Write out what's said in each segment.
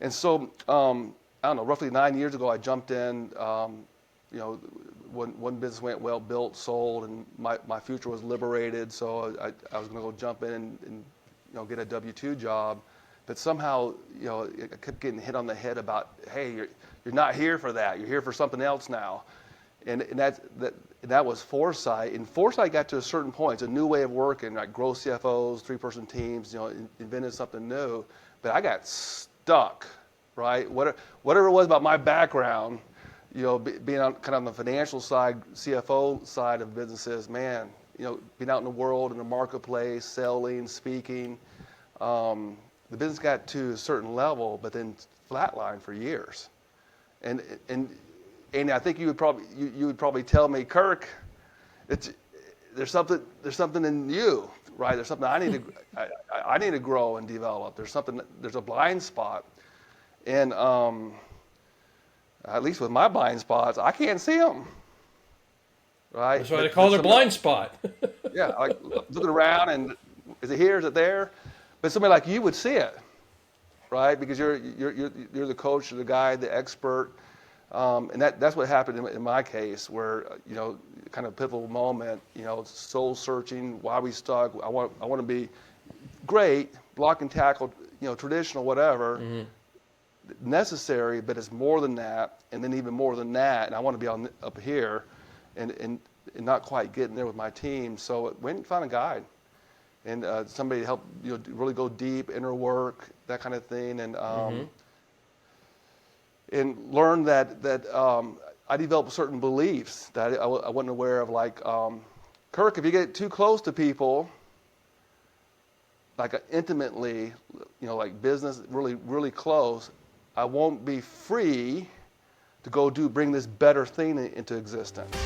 And so, I don't know, roughly 9 years ago, I jumped in, one business went well, built, sold, and my future was liberated. So I was going to go jump in and get a W-2 job. But somehow, I kept getting hit on the head about, hey, you're not here for that. You're here for something else now. And that was Foresight. And Foresight got to a certain point. It's a new way of working, like growth CFOs, 3-person teams, invented something new. But I got stuck, right? Whatever it was about my background, being on the financial side, CFO side of businesses, man, being out in the world, in the marketplace, selling, speaking, the business got to a certain level, but then flatlined for years. And Andy, I think you would probably tell me, Kirk, there's something in you, right? There's something I need to grow and develop. There's a blind spot, and at least with my blind spots, I can't see them. Right? That's why they call it a blind spot. Yeah, like looking around and is it here? Is it there? But somebody like you would see it, right? Because you're the coach, you're the guy, the expert, and that's what happened in my case, where kind of pivotal moment, soul searching, why we stuck. I want to be great, block and tackle, traditional, whatever. Mm-hmm. Necessary, but it's more than that, and then even more than that, and I want to be up here and not quite getting there with my team. So I went and found a guide and somebody to help really go deep, inner work, that kind of thing, and and learn that I developed certain beliefs that I wasn't aware of, like Kirk, if you get too close to people, like intimately, like business, really, really close, I won't be free to go bring this better thing into existence.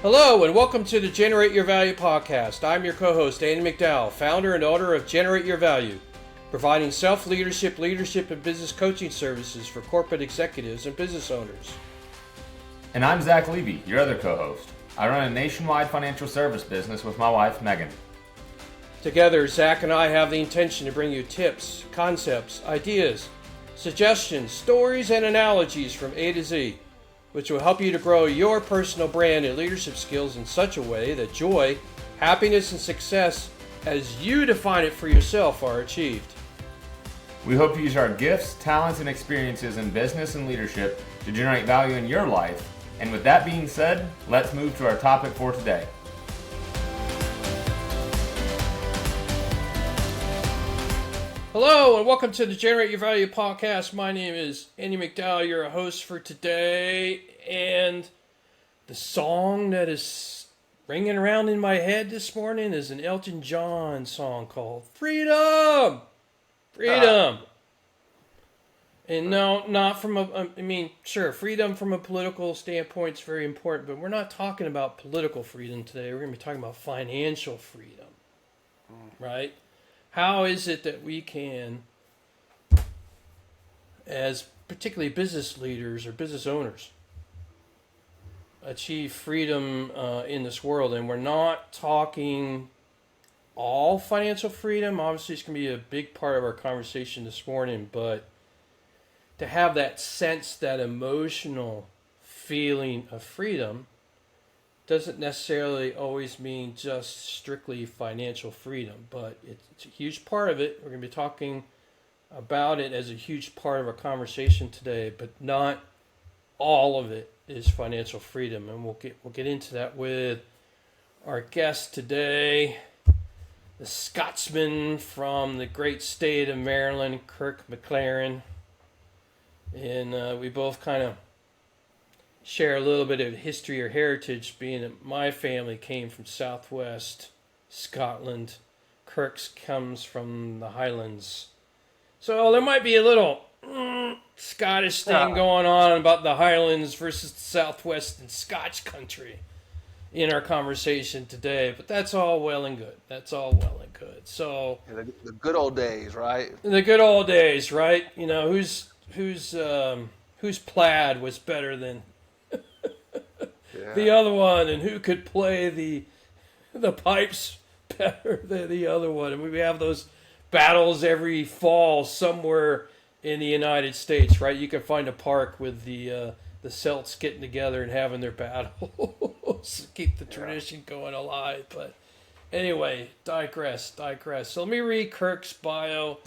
Hello, and welcome to the Generate Your Value podcast. I'm your co-host, Andy McDowell, founder and owner of Generate Your Value, providing self-leadership, leadership, and business coaching services for corporate executives and business owners. And I'm Zach Levy, your other co-host. I run a nationwide financial service business with my wife, Megan. Together, Zach and I have the intention to bring you tips, concepts, ideas, suggestions, stories, and analogies from A to Z, which will help you to grow your personal brand and leadership skills in such a way that joy, happiness, and success, as you define it for yourself, are achieved. We hope to use our gifts, talents, and experiences in business and leadership to generate value in your life. And with that being said, let's move to our topic for today. Hello, and welcome to the Generate Your Value podcast. My name is Andy McDowell, your host for today, and the song that is ringing around in my head this morning is an Elton John song called Freedom! Freedom! And no, not from sure, freedom from a political standpoint is very important, but we're not talking about political freedom today. We're going to be talking about financial freedom, right? How is it that we can, as particularly business leaders or business owners, achieve freedom in this world? And we're not talking all financial freedom. Obviously, it's going to be a big part of our conversation this morning, but to have that sense, that emotional feeling of freedom doesn't necessarily always mean just strictly financial freedom, but it's a huge part of it. We're going to be talking about it as a huge part of our conversation today, but not all of it is financial freedom, and we'll get into that with our guest today, the Scotsman from the great state of Maryland, Kirk McLaren, and we both kind of share a little bit of history or heritage, being that my family came from southwest Scotland. Kirk's comes from the Highlands. So there might be a little Scottish thing going on about the Highlands versus the southwest and Scotch country in our conversation today, but that's all well and good. So the good old days, right? The good old days, right? Whose plaid was better than the other one, and who could play the pipes better than the other one. And we have those battles every fall somewhere in the United States, right? You can find a park with the Celts getting together and having their battles, keep the tradition going alive. But anyway, digress. So let me read Kirk's bio,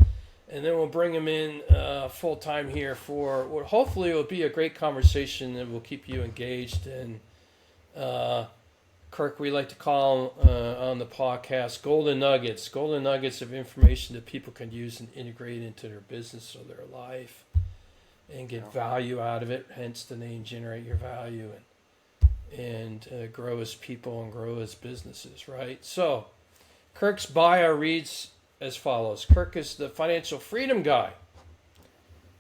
and then we'll bring him in full time here for what hopefully will be a great conversation that will keep you engaged. And Kirk, we like to call on the podcast golden nuggets of information that people can use and integrate into their business or their life and get value out of it. Hence the name Generate Your Value, and grow as people and grow as businesses, right? So Kirk's bio reads as follows. Kirk is the financial freedom guy.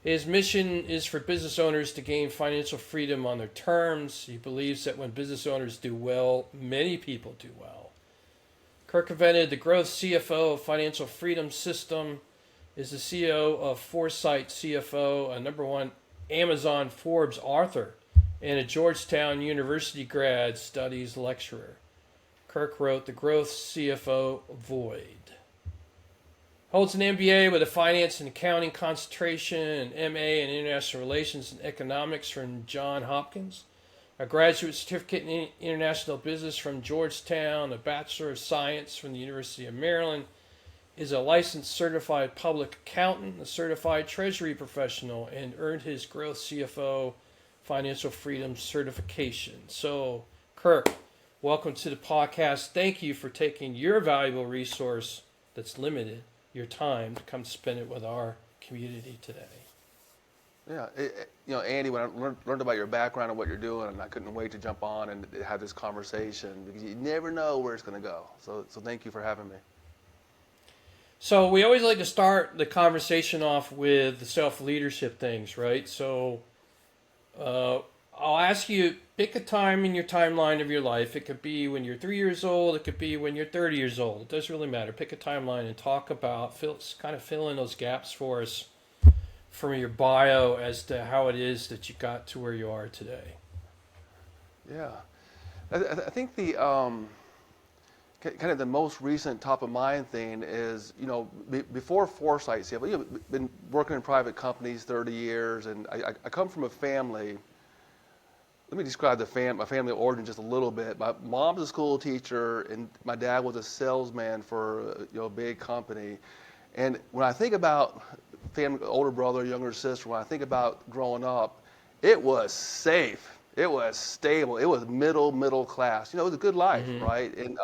His mission is for business owners to gain financial freedom on their terms. He believes that when business owners do well, many people do well. Kirk invented the growth CFO financial freedom system, is the CEO of Foresight CFO, a #1 Amazon Forbes author, and a Georgetown University grad studies lecturer. Kirk wrote The Growth CFO Void. Holds an MBA with a finance and accounting concentration, an MA in international relations and economics from Johns Hopkins, a graduate certificate in international business from Georgetown, a Bachelor of Science from the University of Maryland, is a licensed certified public accountant, a certified treasury professional, and earned his Growth CFO Financial Freedom certification. So, Kirk, welcome to the podcast. Thank you for taking your valuable resource that's limited, your time, to come spend it with our community today. Yeah, Andy, when I learned about your background and what you're doing, and I couldn't wait to jump on and have this conversation because you never know where it's going to go. So thank you for having me. So we always like to start the conversation off with the self-leadership things, right? So I'll ask you, pick a time in your timeline of your life. It could be when you're 3 years old. It could be when you're 30 years old. It doesn't really matter. Pick a timeline and talk about, fill in those gaps for us from your bio as to how it is that you got to where you are today. Yeah. I think the kind of the most recent top of mind thing is, before Foresight CFO, been working in private companies 30 years, and I come from a family. Let me describe my family origin just a little bit. My mom's a school teacher, and my dad was a salesman for a big company. And when I think about family, older brother, younger sister, when I think about growing up, it was safe, it was stable, it was middle class. It was a good life, right? And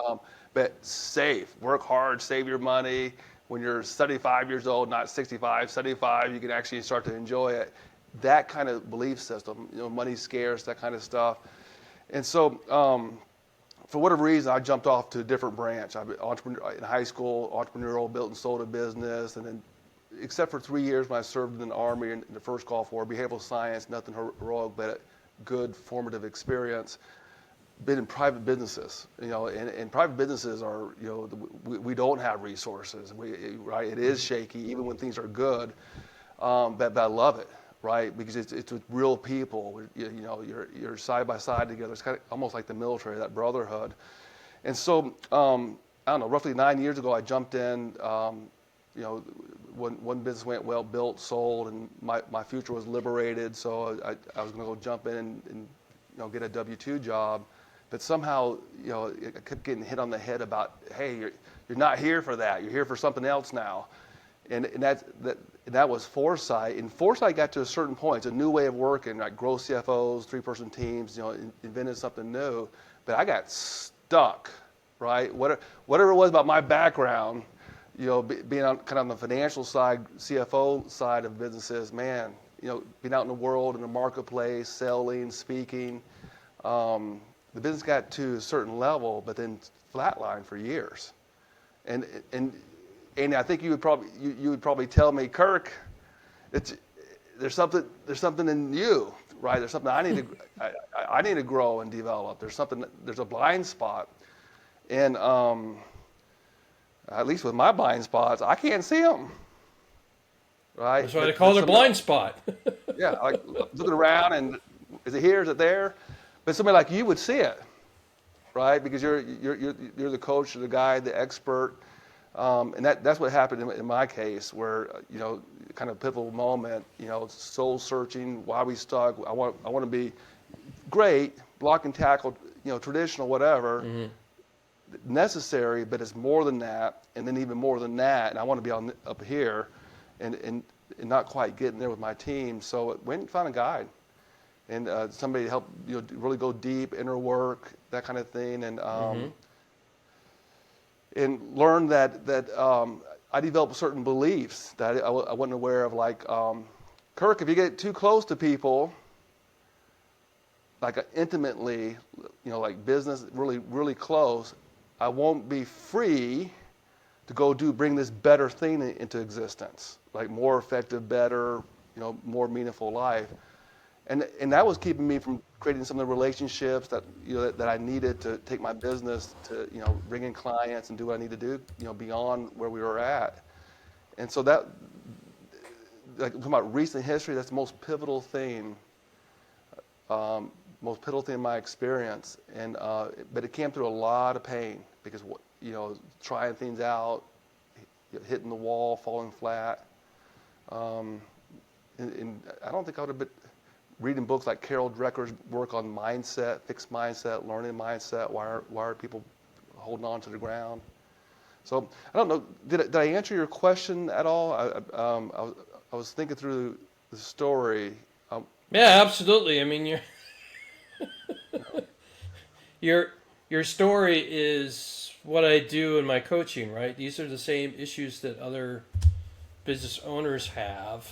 but safe, work hard, save your money. When you're 75 years old, not 65, 75, you can actually start to enjoy it. That kind of belief system, money's scarce, that kind of stuff. And so, for whatever reason, I jumped off to a different branch. I've been in high school, entrepreneurial, built and sold a business, and then, except for 3 years when I served in the Army in the first Gulf War, behavioral science, nothing heroic, but a good formative experience. Been in private businesses, and private businesses are, we don't have resources, right? It is shaky, even when things are good, but I love it. Right, because it's with real people. You're side by side together. It's kind of almost like the military, that brotherhood. And so, I don't know. Roughly 9 years ago, I jumped in. One business went well, built, sold, and my future was liberated. So I was going to go jump in and get a W-2 job. But somehow, I kept getting hit on the head about, hey, you're not here for that. You're here for something else now. And that was Foresight. And Foresight got to a certain point. It's a new way of working, like growth CFOs, 3-person teams, invented something new. But I got stuck, right? Whatever it was about my background, being on the financial side, CFO side of businesses, man, being out in the world, in the marketplace, selling, speaking. The business got to a certain level, but then flatlined for years. And I think you would probably tell me, Kirk, there's something in you, right? There's something I need to grow and develop. There's a blind spot, and at least with my blind spots, I can't see them, right? That's why they call it a blind spot. Yeah, like looking around, and is it here? Is it there? But somebody like you would see it, right? Because you're the coach, you're the guy, the expert. And that's what happened in my case, where kind of pivotal moment, soul searching, why we stuck. I want to be great, block and tackle, traditional, whatever, necessary, but it's more than that, and then even more than that. And I want to be up here, and not quite getting there with my team. So I went and found a guide, and somebody to help really go deep, inner work, that kind of thing, and learn that I developed certain beliefs that I wasn't aware of, like, Kirk, if you get too close to people, like intimately, like business, really, really close, I won't be free to go bring this better thing into existence, like more effective, better, more meaningful life. And that was keeping me from creating some of the relationships that that I needed to take my business to bring in clients and do what I need to do beyond where we were at. And so that, like, talking about recent history, that's the most pivotal thing in my experience. And but it came through a lot of pain, because trying things out, hitting the wall, falling flat. And I don't think I would have been reading books like Carol Drecker's work on mindset, fixed mindset, learning mindset. Why are people holding on to the ground? So I don't know. Did I answer your question at all? I was thinking through the story. Yeah, absolutely. I mean, your story is what I do in my coaching, right? These are the same issues that other business owners have.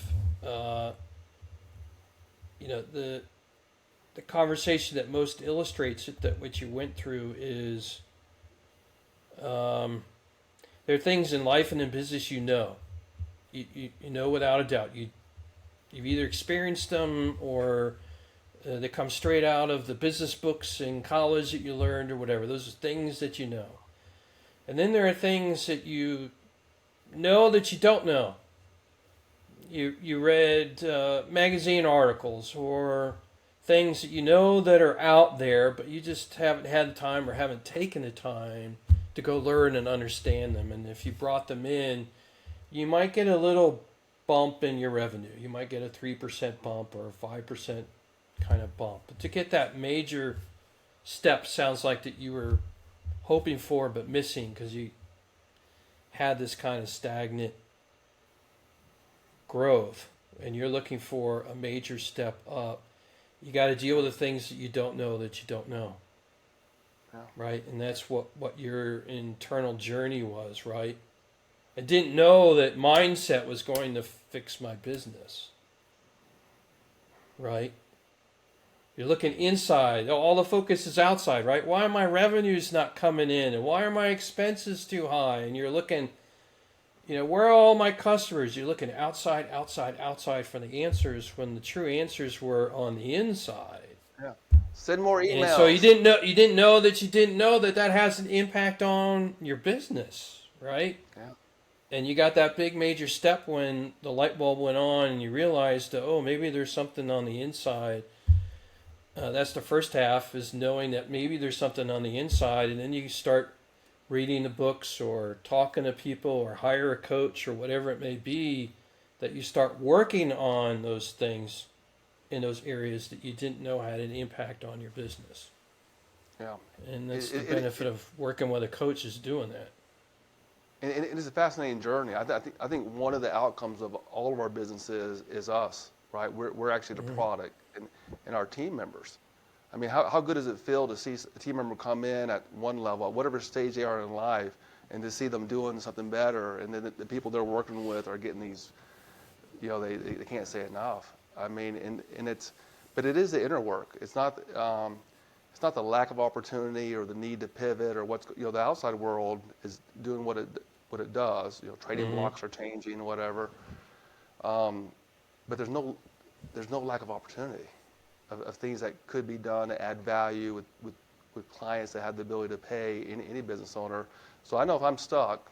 The conversation that most illustrates it, that what you went through, is there are things in life and in business you know without a doubt. You've either experienced them, or they come straight out of the business books in college that you learned or whatever. Those are things that you know. And then there are things that you know that you don't know. You read magazine articles or things that that are out there, but you just haven't had the time or haven't taken the time to go learn and understand them. And if you brought them in, you might get a little bump in your revenue. You might get a 3% bump or a 5% kind of bump. But to get that major step sounds like that you were hoping for but missing, because you had this kind of stagnant growth and you're looking for a major step up. You got to deal with the things that you don't know. Yeah. Right? And that's what your internal journey was, right? I didn't know that mindset was going to fix my business, right? You're looking inside. All the focus is outside, right? Why are my revenues not coming in? And why are my expenses too high? And you're looking, where are all my customers? You're looking outside for the answers, when the true answers were on the inside. Yeah. Send more emails. And so you didn't know that has an impact on your business, right? Yeah. And you got that big major step when the light bulb went on and you realized, maybe there's something on the inside. That's the first half, is knowing that maybe there's something on the inside, and then you start reading the books or talking to people or hire a coach or whatever it may be, that you start working on those things in those areas that you didn't know had an impact on your business. Yeah. And that's the benefit of working with a coach, is doing that. And it is a fascinating journey. I think one of the outcomes of all of our businesses is us, right? We're actually the product, and our team members. I mean, how good does it feel to see a team member come in at one level, at whatever stage they are in life, and to see them doing something better, and then the people they're working with are getting these, they can't say enough. I mean, but it is the inner work. It's not the lack of opportunity or the need to pivot or the outside world is doing what it does. Trading blocks are changing, whatever. But there's no lack of opportunity of things that could be done to add value with clients that have the ability to pay any business owner. So I know if I'm stuck,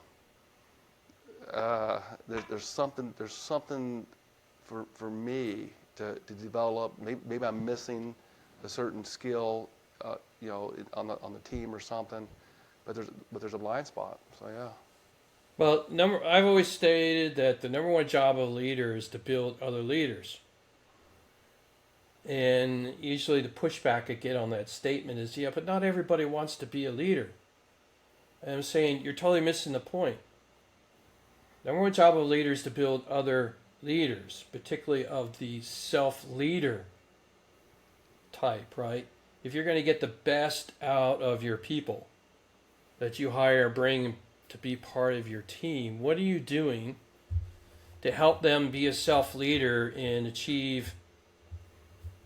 there's something for me to develop. Maybe I'm missing a certain skill, on the team or something, but there's a blind spot. So yeah. Well, I've always stated that the number one job of a leader is to build other leaders. And usually the pushback I get on that statement is, yeah, but not everybody wants to be a leader. And I'm saying you're totally missing the point. Number one job of a leader is to build other leaders, particularly of the self-leader type, right? If you're going to get the best out of your people that you hire, bring to be part of your team, what are you doing to help them be a self-leader and achieve,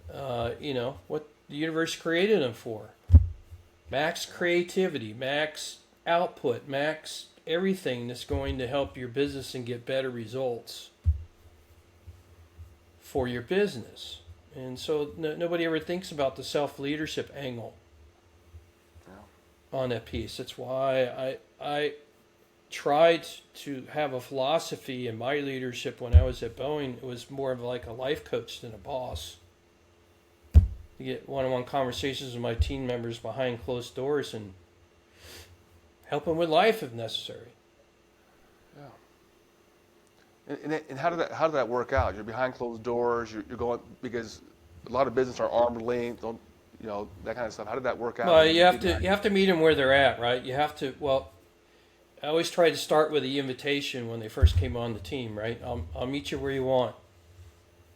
what the universe created them for? Max creativity, max output, max everything that's going to help your business and get better results for your business. And so nobody ever thinks about the self-leadership angle on that piece. That's why I tried to have a philosophy in my leadership when I was at Boeing. It was more of like a life coach than a boss. You get one-on-one conversations with my team members behind closed doors and help them with life if necessary. Yeah. And how did that work out? You're behind closed doors. You're going, because a lot of business are arm's length, that kind of stuff. How did that work out? Well, you have to meet them where they're at, right? You have to. Well, I always try to start with the invitation when they first came on the team, right? I'll meet you where you want,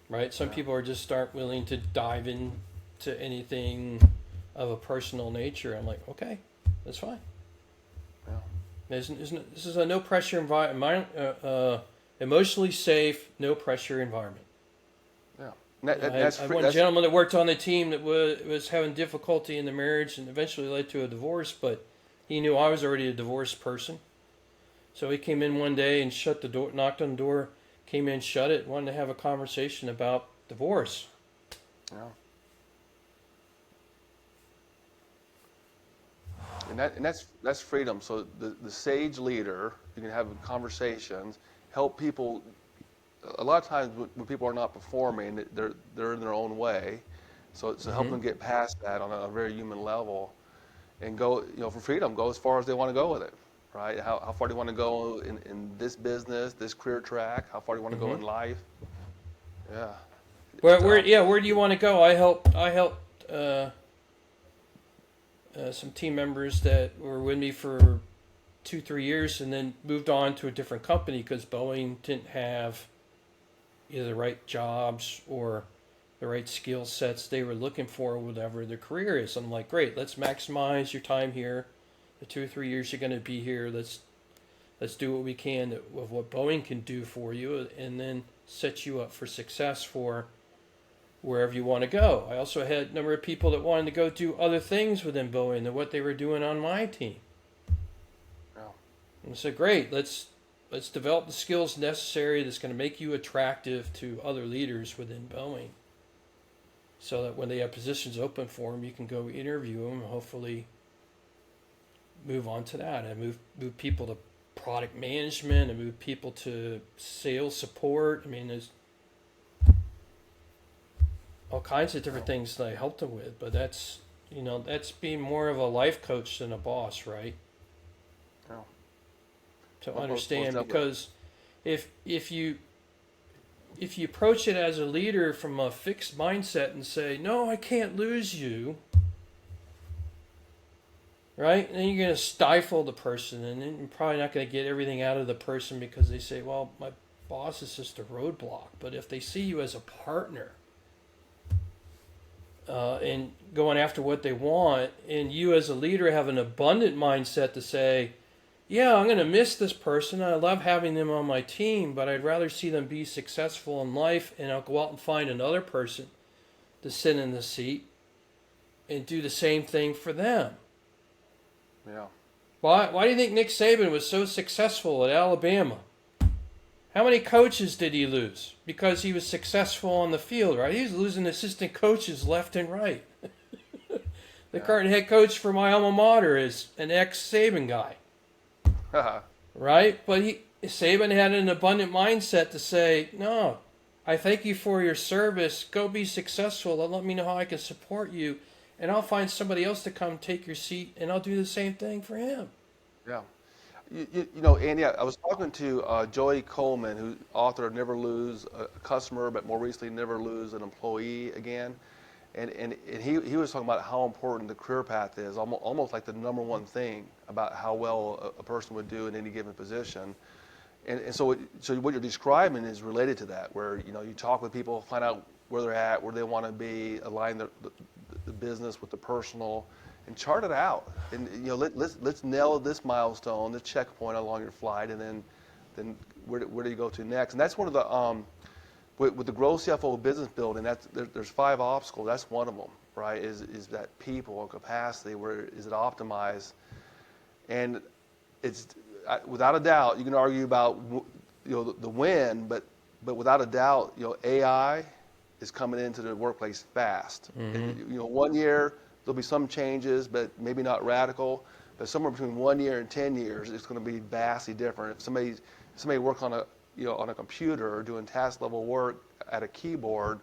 right? Some people are just aren't willing to dive into anything of a personal nature. I'm like, okay, that's fine. Yeah. This is a no pressure environment, emotionally safe, no pressure environment. Yeah. I had one gentleman that worked on the team that was having difficulty in the marriage and eventually led to a divorce, but he knew I was already a divorced person. So he came in one day and shut the door, knocked on the door, came in, shut it, wanted to have a conversation about divorce. Yeah. And that's freedom. So the sage leader, you can have conversations, help people. A lot of times when people are not performing, they're in their own way. So help them get past that on a very human level, and go, for freedom, go as far as they want to go with it, right? How far do you want to go in this business, this career track? How far do you want to go in life? Yeah. Where do you want to go? I helped some team members that were with me for 2-3 years and then moved on to a different company because Boeing didn't have either the right jobs or the right skill sets they were looking for, whatever their career is. I'm like, great, let's maximize your time here. The 2 or 3 years you're going to be here, let's do what we can of what Boeing can do for you, and then set you up for success for wherever you want to go. I also had a number of people that wanted to go do other things within Boeing than what they were doing on my team. Yeah. And I said, great, let's develop the skills necessary that's going to make you attractive to other leaders within Boeing, so that when they have positions open for them, you can go interview them and hopefully move on to that. And move people to product management and move people to sales support. I mean, there's all kinds of different things that I helped them with, but that's being more of a life coach than a boss, right? Yeah. To understand, because if you approach it as a leader from a fixed mindset and say, no, I can't lose you, right? And then you're going to stifle the person, and then you're probably not going to get everything out of the person because they say, well, my boss is just a roadblock. But if they see you as a partner, and going after what they want, and you as a leader have an abundant mindset to say, yeah, I'm going to miss this person. I love having them on my team, but I'd rather see them be successful in life, and I'll go out and find another person to sit in the seat and do the same thing for them. Yeah. Why do you think Nick Saban was so successful at Alabama? How many coaches did he lose? Because he was successful on the field, right? He was losing assistant coaches left and right. The current head coach for my alma mater is an ex-Saban guy. Right? But Saban had an abundant mindset to say, no, I thank you for your service. Go be successful and let me know how I can support you. And I'll find somebody else to come take your seat, and I'll do the same thing for him. Yeah. Andy, I was talking to Joey Coleman, who author of Never Lose a Customer, but more recently Never Lose an Employee Again. And he was talking about how important the career path is, almost like the number one thing about how well a person would do in any given position. And so what you're describing is related to that, where you talk with people, find out where they're at, where they want to be, align the business with the personal, and chart it out. And let's nail this milestone, this checkpoint along your flight, and then where do you go to next? And that's one of the with the growth CFO business building, there's 5 obstacles. That's one of them, right? Is that people or capacity? Where is it optimized? And it's without a doubt, you can argue about the win, but without a doubt, AI is coming into the workplace fast. Mm-hmm. 1 year there'll be some changes, but maybe not radical. But somewhere between 1 year and 10 years, it's going to be vastly different. If somebody works on a computer or doing task level work at a keyboard,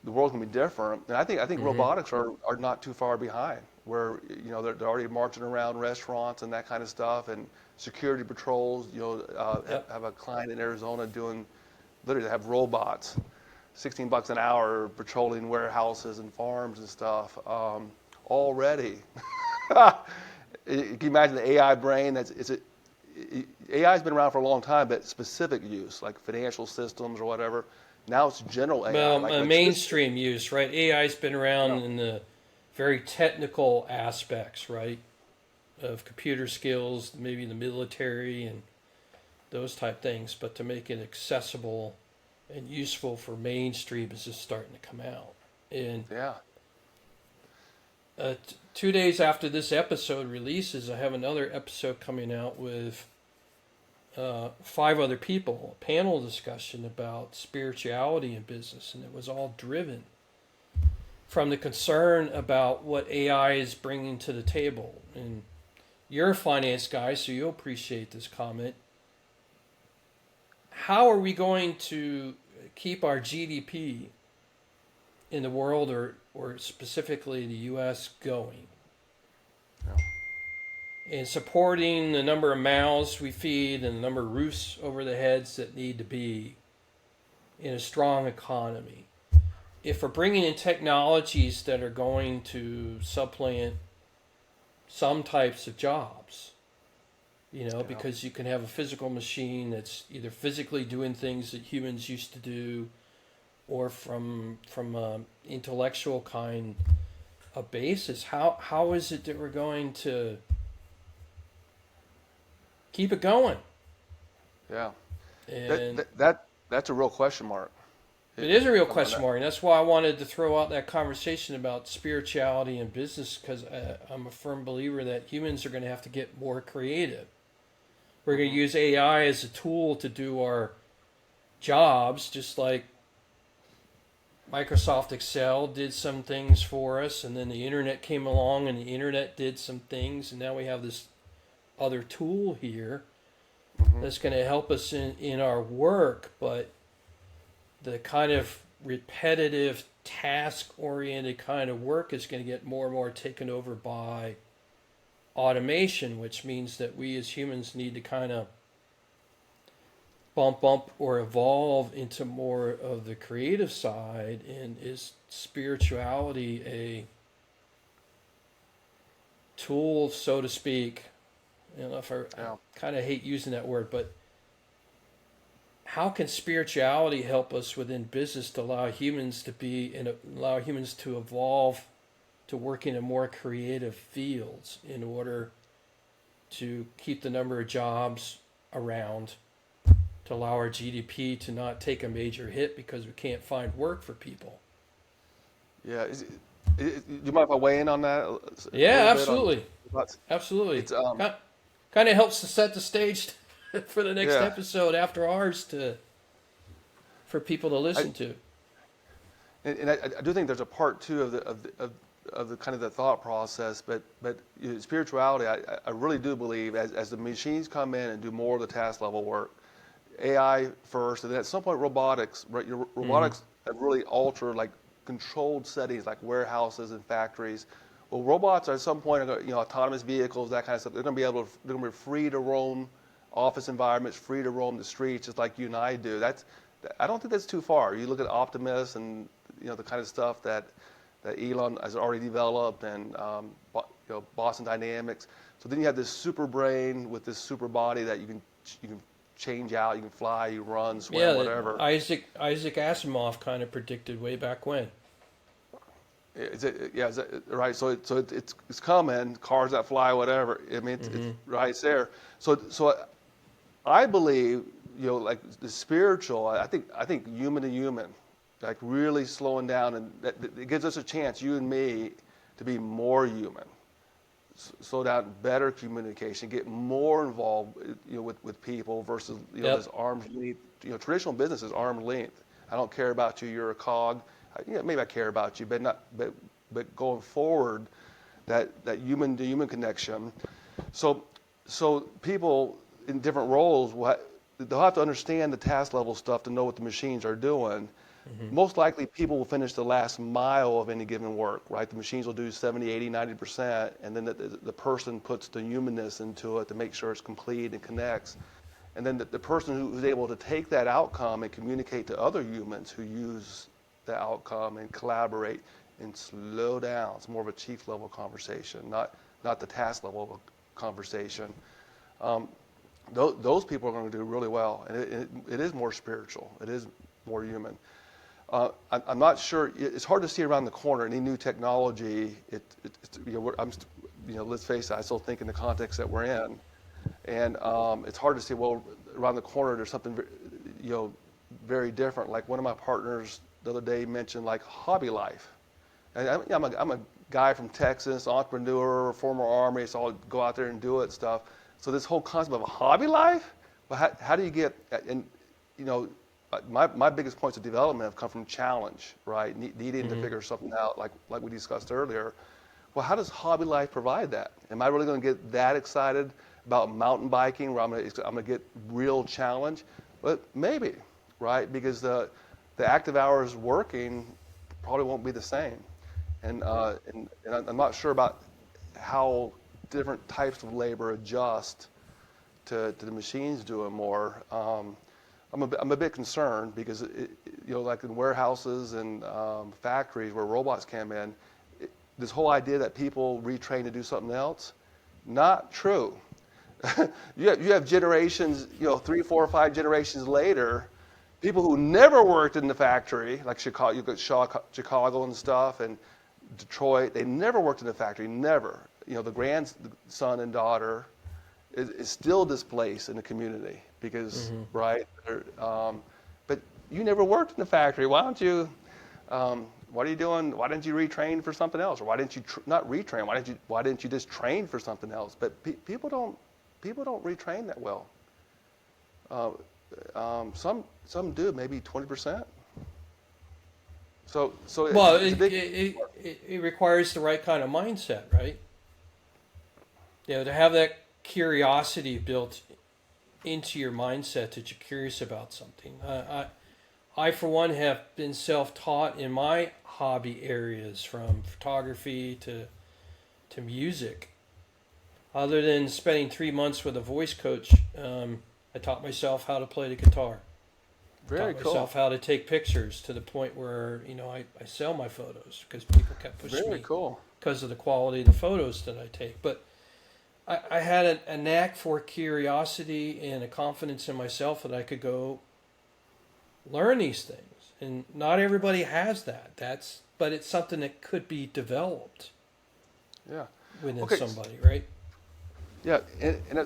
the world's gonna be different. And I think Mm-hmm. robotics are not too far behind, where they're already marching around restaurants and that kind of stuff, and security patrols. Yep. Have a client in Arizona literally have robots, $16 an hour patrolling warehouses and farms and stuff already. Can you imagine the AI brain? AI's been around for a long time, but specific use, like financial systems or whatever. Now it's general AI. Well, like mainstream use, right? AI's been around Yeah. in the very technical aspects, right, of computer skills, maybe the military and those type things. But to make it accessible and useful for mainstream is just starting to come out. And Yeah. 2 days after this episode releases, I have another episode coming out with 5 other people, a panel discussion about spirituality in business, and it was all driven from the concern about what AI is bringing to the table. And you're a finance guy, so you'll appreciate this comment. How are we going to keep our GDP in the world, or specifically the U.S., going? Yeah. And supporting the number of mouths we feed and the number of roofs over the heads that need to be in a strong economy. If we're bringing in technologies that are going to supplant some types of jobs, because you can have a physical machine that's either physically doing things that humans used to do, or from intellectual kind of basis. How is it that we're going to keep it going? Yeah. And That's a real question mark. it is a real question mark, and that's why I wanted to throw out that conversation about spirituality and business, because I'm a firm believer that humans are going to have to get more creative. We're going to use AI as a tool to do our jobs, just like Microsoft Excel did some things for us, and then the internet came along and the internet did some things, and now we have this other tool here that's going to help us in our work. But the kind of repetitive, task-oriented kind of work is going to get more and more taken over by automation, which means that we as humans need to kind of bump up or evolve into more of the creative side. And is spirituality a tool, so to speak? I kind of hate using that word, but how can spirituality help us within business to allow humans to evolve to work in a more creative fields in order to keep the number of jobs around, to allow our GDP to not take a major hit because we can't find work for people? Yeah. Do you mind if I weigh in on that? Yeah, absolutely. Absolutely. It's kind of helps to set the stage for the next Yeah. episode after ours for people to listen to. And I do think there's a part two of the kind of the thought process, but spirituality, I really do believe as the machines come in and do more of the task level work, AI first, and then at some point robotics, right? Robotics have really altered like controlled settings like warehouses and factories, Well, robots at some point are autonomous vehicles, that kind of stuff. They're going to be free to roam office environments, free to roam the streets, just like you and I do. I don't think that's too far. You look at Optimus and the kind of stuff that Elon has already developed, and Boston Dynamics. So then you have this super brain with this super body that you can change out. You can fly, you run, swim, whatever. Isaac Asimov kind of predicted way back when. Is it right? So it's coming. Cars that fly, whatever. I mean, it's right. It's there. So I believe like the spiritual. I think human to human, like really slowing down, and that it gives us a chance, you and me, to be more human. Slow down, better communication, get more involved, with people versus this arm's length. Traditional business is arm's length. I don't care about you. You're a cog. Maybe I care about you, but going forward, that human to human connection. So people in different roles they'll have to understand the task level stuff to know what the machines are doing. Most likely people will finish the last mile of any given work, right? The machines will do 70, 80, 90%, and then the person puts the humanness into it to make sure it's complete and connects. And then the person who's able to take that outcome and communicate to other humans who use the outcome and collaborate and slow down. It's more of a chief level conversation, not the task level conversation. Those people are going to do really well, and it is more spiritual. It is more human. I'm not sure. It's hard to see around the corner. Any new technology, let's face it. I still think in the context that we're in, and it's hard to see. Well, around the corner, there's something, very different. Like one of my partners the other day mentioned like hobby life, and I'm a guy from Texas, entrepreneur, former Army, so I'll go out there and do it stuff. So this whole concept of a hobby life, well, how do you get and my biggest points of development have come from challenge, right? Needing to figure something out, like we discussed earlier. Well, how does hobby life provide that? Am I really going to get that excited about mountain biking, where I'm going to get real challenge? But maybe, right? Because the active hours working probably won't be the same, and I'm not sure about how different types of labor adjust to the machines doing more. I'm a bit concerned because like in warehouses and factories where robots came in, this whole idea that people retrain to do something else, not true. you have generations, 3, 4, 5 generations later, people who never worked in the factory, like Chicago, you got Chicago and stuff, and Detroit, they never worked in the factory, never. The grandson and daughter is still displaced in the community because, right? But you never worked in the factory. Why don't you? What are you doing? Why didn't you retrain for something else, or why didn't you not retrain? Why didn't you just train for something else? But people don't retrain that well. Some do, maybe 20%. So well, it requires the right kind of mindset, right? To have that curiosity built into your mindset that you're curious about something. I for one have been self-taught in my hobby areas, from photography to music. Other than spending 3 months with a voice coach, I taught myself how to play the guitar. Very taught cool. myself how to take pictures, to the point where I sell my photos because people kept pushing Very me cool. because of the quality of the photos that I take. But I had a knack for curiosity and a confidence in myself that I could go learn these things, and not everybody has that. But it's something that could be developed. Yeah. Within Okay. somebody, right? Yeah, and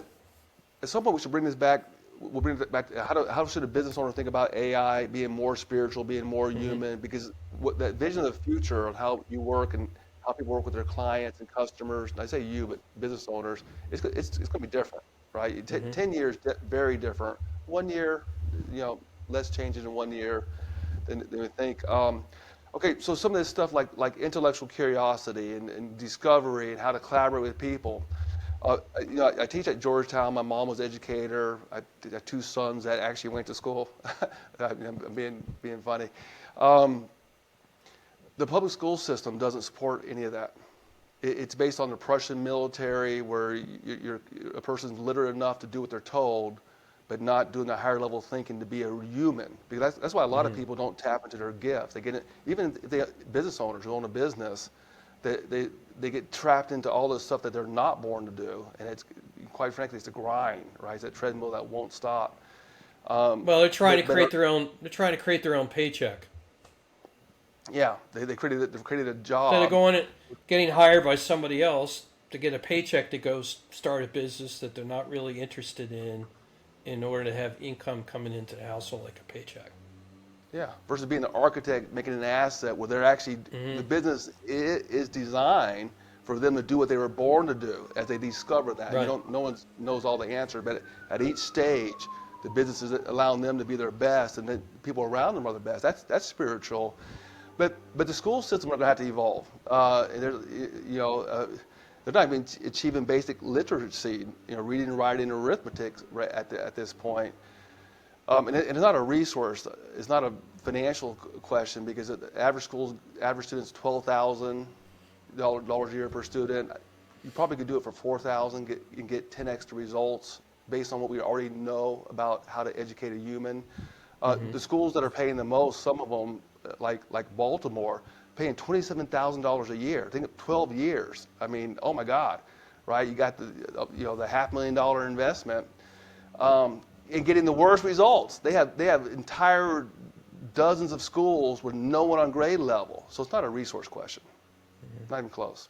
at some point we should bring this back. We'll bring it back to how should a business owner think about AI being more spiritual, being more human? Because that vision of the future on how you work and how people work with their clients and customers, and I say you, but business owners, it's going to be different, right? 10 years, very different. 1 year, less changes in 1 year than we think. Okay, so some of this stuff like intellectual curiosity and discovery and how to collaborate with people. I teach at Georgetown. My mom was an educator. I got 2 sons that actually went to school. I'm being funny. The public school system doesn't support any of that. it's based on the Prussian military, where a person's literate enough to do what they're told, but not doing the higher level thinking to be a human. Because that's why a lot of people don't tap into their gifts. They get it, even if they business owners who own a business, they get trapped into all this stuff that they're not born to do, and it's quite frankly it's a grind, right? It's a treadmill that won't stop. Well, they're trying to create their own. They're trying to create their own paycheck. Yeah, they've created a job. Instead of going and getting hired by somebody else to get a paycheck to go start a business that they're not really interested in order to have income coming into the household like a paycheck. Yeah, versus being an architect, making an asset where they're actually, the business is designed for them to do what they were born to do as they discover that. Right. No one knows all the answer, but at each stage, the business is allowing them to be their best, and then people around them are the best. That's spiritual. But the school system are going to have to evolve. And they're not even achieving basic literacy, reading, writing, arithmetic right at this point. And it's not a resource. It's not a financial question, because the average student's $12,000 a year per student. You probably could do it for $4,000 and get 10 extra results based on what we already know about how to educate a human. The schools that are paying the most, some of them, like Baltimore, paying $27,000 a year. Think of 12 years. I mean, oh my God, right? You got the $500,000 investment, and getting the worst results. They have entire dozens of schools with no one on grade level. So it's not a resource question, not even close.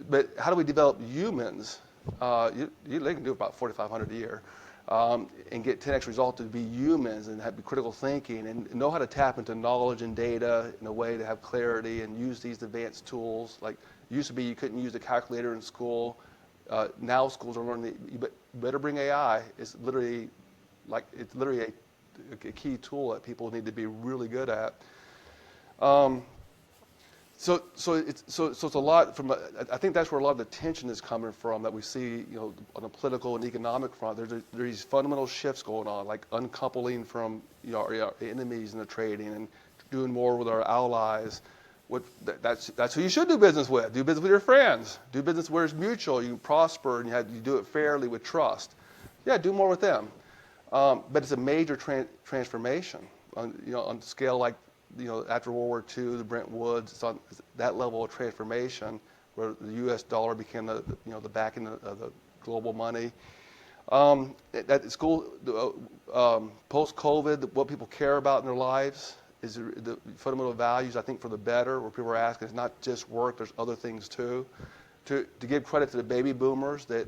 But how do we develop humans? They can do about 4,500 a year. And get 10x results to be humans and have critical thinking and know how to tap into knowledge and data in a way to have clarity and use these advanced tools. Like, it used to be you couldn't use a calculator in school. Now schools are learning you better bring AI. It's literally a key tool that people need to be really good at. So it's a lot from. I think that's where a lot of the tension is coming from that we see, on the political and economic front. There's these fundamental shifts going on, like uncoupling from our enemies in the trading and doing more with our allies. That's who you should do business with. Do business with your friends. Do business where it's mutual. You prosper and you do it fairly with trust. Yeah, do more with them. But it's a major transformation on scale like. After World War II, the Bretton Woods, it's on that level of transformation where the U.S. dollar became the backing of the global money. At school, post-COVID, what people care about in their lives is the fundamental values, I think, for the better, where people are asking, it's not just work, there's other things too. To give credit to the baby boomers, they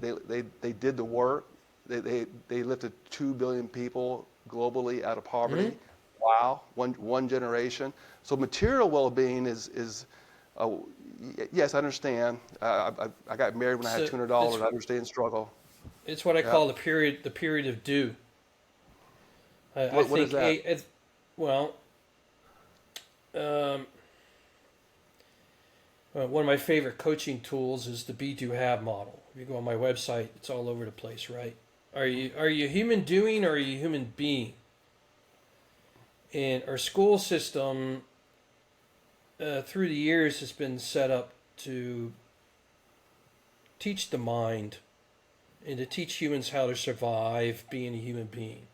did the work. They lifted 2 billion people globally out of poverty. Wow, one generation. So material well-being is yes, I understand. I got married when I had $200. I understand struggle. It's what I call the period of due. What is that? One of my favorite coaching tools is the be, do, have model. If you go on my website, it's all over the place, right? Are you a human doing or are you a human being? And our school system, through the years, has been set up to teach the mind and to teach humans how to survive being a human being.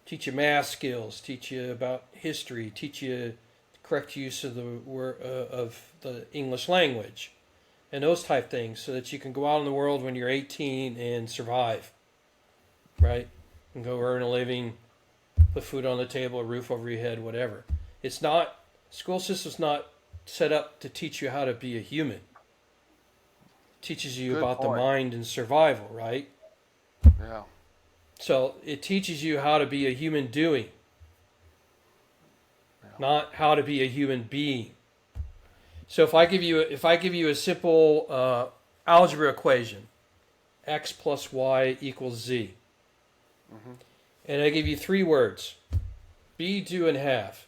Teach you math skills, teach you about history, teach you the correct use of the English language, and those type things, so that you can go out in the world when you're 18 and survive, right? And go earn a living. Put food on the table, a roof over your head, whatever. School system's not set up to teach you how to be a human. It teaches you about the mind and survival, right? Yeah. So it teaches you how to be a human doing, not how to be a human being. So if I give you a simple algebra equation, x plus y equals z. And I give you 3 words, be, do, and have.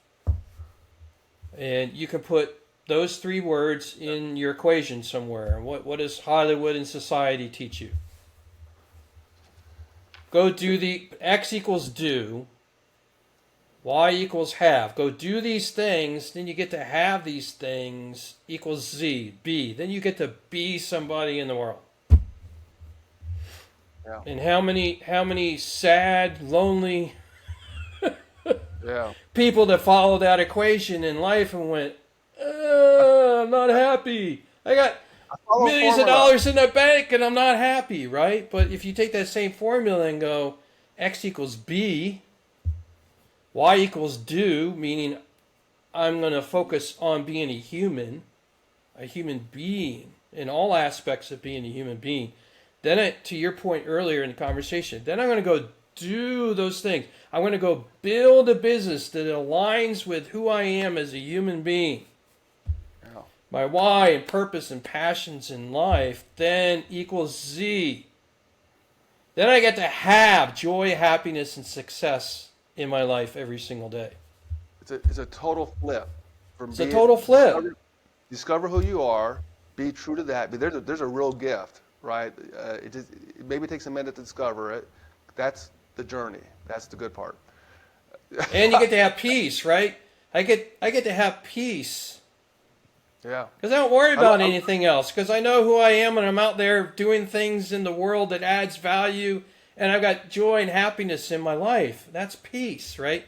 And you can put those 3 words in your equation somewhere. What does Hollywood and society teach you? Go do the x equals do, Y equals have. Go do these things, then you get to have these things equals Z, be. Then you get to be somebody in the world. Yeah. And how many sad, lonely Yeah. people that followed that equation in life and went, I'm not happy. I got Follow millions of formula. dollars in the bank and I'm not happy, right? But if you take that same formula and go X equals B, Y equals do, meaning I'm going to focus on being a human being, in all aspects of being a human being. Then, to your point earlier in the conversation, then I'm going to go do those things. I'm going to go build a business that aligns with who I am as a human being. Yeah. My why and purpose and passions in life then equals Z. Then I get to have joy, happiness, and success in my life every single day. It's a total flip. It's a total flip. Discover who you are. Be true to that. But there's a real gift, right? It maybe takes a minute to discover it. That's the journey. That's the good part. And you get to have peace, right? I get to have peace. Yeah. Because I don't worry about anything else. Because I know who I am and I'm out there doing things in the world that adds value. And I've got joy and happiness in my life. That's peace, right?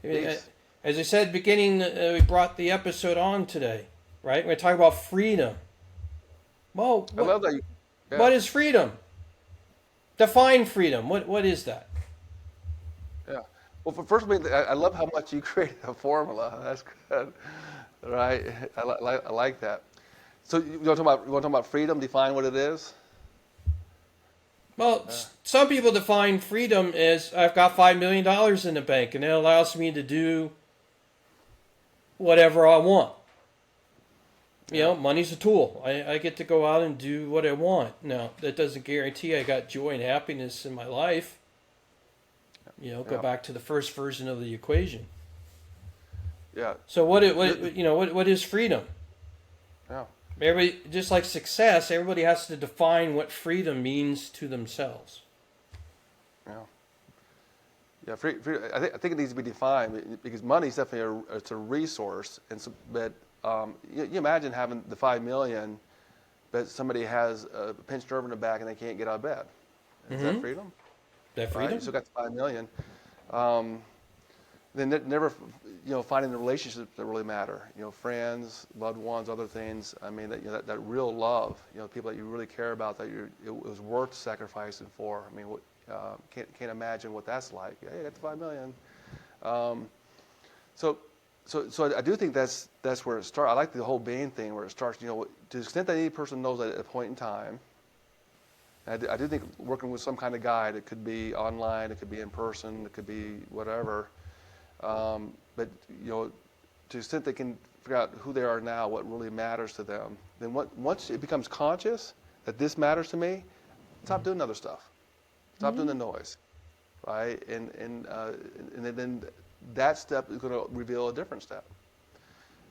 Peace. As I said, beginning, we brought the episode on today, right? We're talking about freedom. Well, I love that. Yeah. What is freedom? Define freedom. What is that? Yeah. Well, first of all, I love how much you created a formula. That's good. Right. I like that. So you want to talk about freedom? Define what it is. Well, some people define freedom as I've got $5 million in the bank and it allows me to do whatever I want. You know, money's a tool. I get to go out and do what I want. Now, that doesn't guarantee I got joy and happiness in my life. You know, go back to the first version of the equation. Yeah. So what is freedom? Yeah. Everybody, just like success, everybody has to define what freedom means to themselves. Yeah. Yeah. I think it needs to be defined because money is definitely it's a resource, and so, but you imagine having the $5 million, but somebody has a pinched nerve in the back and they can't get out of bed. Is that freedom? That freedom? Right? You still got the $5 million. Then never, finding the relationships that really matter. Friends, loved ones, other things. I mean, that real love. People that you really care about. That it was worth sacrificing for. I mean, can't imagine what that's like. Hey, I got the $5 million. So I do think that's where it starts. I like the whole being thing where it starts. To the extent that any person knows that at a point in time. I do think working with some kind of guide. It could be online. It could be in person. It could be whatever. But to the extent they can figure out who they are now, what really matters to them, then once it becomes conscious that this matters to me, stop doing other stuff. Stop doing the noise, right? And then that step is going to reveal a different step.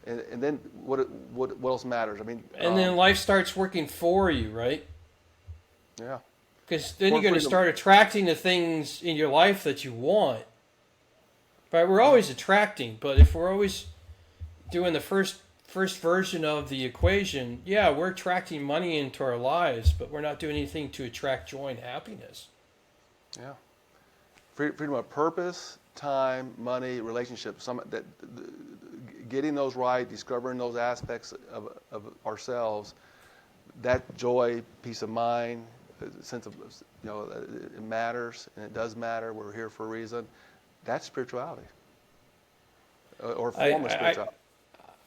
And then what else matters? I mean, and then life starts working for you, right? Yeah. Because then you're going to start attracting the things in your life that you want. Right? We're always attracting, but if we're always doing the first version of the equation, yeah, we're attracting money into our lives, but we're not doing anything to attract joy and happiness. Yeah. Freedom of purpose, time, money, relationships. Getting those right, discovering those aspects of ourselves, that joy, peace of mind, sense of it matters and it does matter. We're here for a reason. That's spirituality, or a form of spirituality.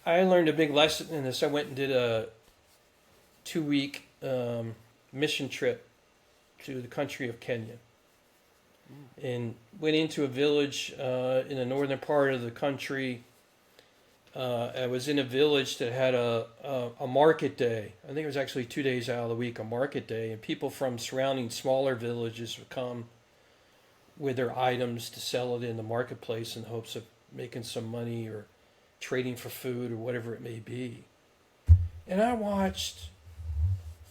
I learned a big lesson in this. I went and did a 2-week mission trip to the country of Kenya, and went into a village in the northern part of the country. I was in a village that had a market day. I think it was actually 2 days out of the week, a market day, and people from surrounding smaller villages would come with their items to sell it in the marketplace in hopes of making some money or trading for food or whatever it may be. And I watched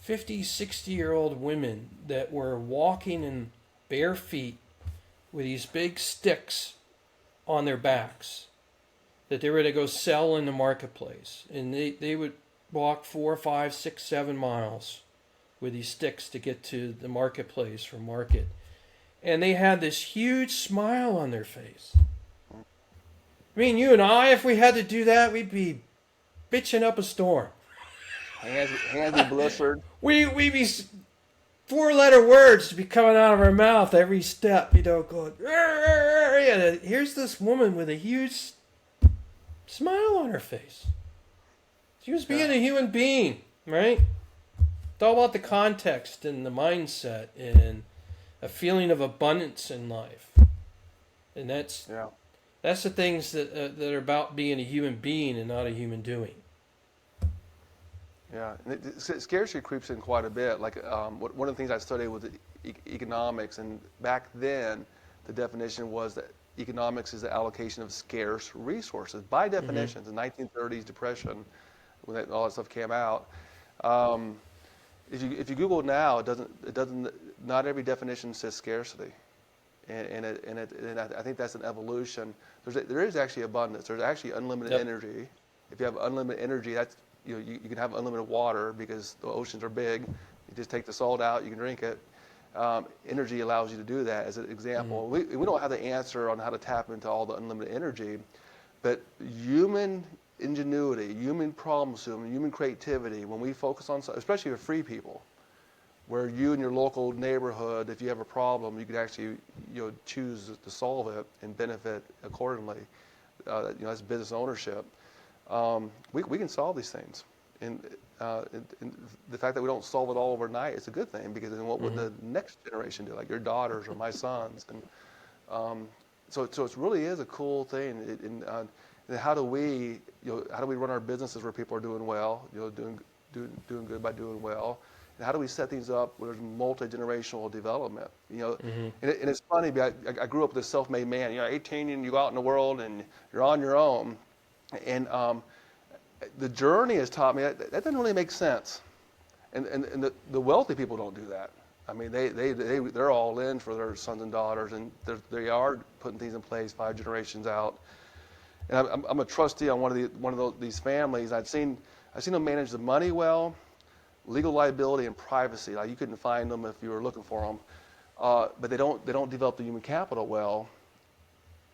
50, 60-year-old women that were walking in bare feet with these big sticks on their backs that they were to go sell in the marketplace. And they would walk 4, 5, 6, 7 miles with these sticks to get to the marketplace for market. And they had this huge smile on their face. I mean, you and I, if we had to do that, we'd be bitching up a storm. Hands be blistered. We'd be 4-letter words to be coming out of our mouth every step, going, yeah, here's this woman with a huge smile on her face. She was being a human being, right? It's all about the context and the mindset and a feeling of abundance in life. And that's the things that are about being a human being and not a human doing. Yeah, and scarcity creeps in quite a bit. Like one of the things I studied was economics, and back then the definition was that economics is the allocation of scarce resources. By definition, the 1930s depression, when all that stuff came out. If you Google now, it doesn't. Not every definition says scarcity, and I think that's an evolution. There is actually abundance. There's actually unlimited energy. If you have unlimited energy, that's you can have unlimited water because the oceans are big. You just take the salt out, you can drink it. Energy allows you to do that. As an example, we don't have the answer on how to tap into all the unlimited energy, but human ingenuity, human problem solving, human creativity, when we focus on, especially with free people, where you in your local neighborhood, if you have a problem, you can actually choose to solve it and benefit accordingly. That's business ownership. We can solve these things, and the fact that we don't solve it all overnight is a good thing, because then what would the next generation do, like your daughters or my sons? And so it really is a cool thing. And how do we run our businesses where people are doing well, doing good by doing well? And how do we set things up where there's multi-generational development? And it's funny, I grew up with a self-made man. 18 and you go out in the world and you're on your own. And the journey has taught me that doesn't really make sense. And the wealthy people don't do that. I mean, they're all in for their sons and daughters, and they are putting things in place 5 generations out. And I'm a trustee on one of these families. I've seen them manage the money well, legal liability, and privacy. Like, you couldn't find them if you were looking for them. But they don't develop the human capital well.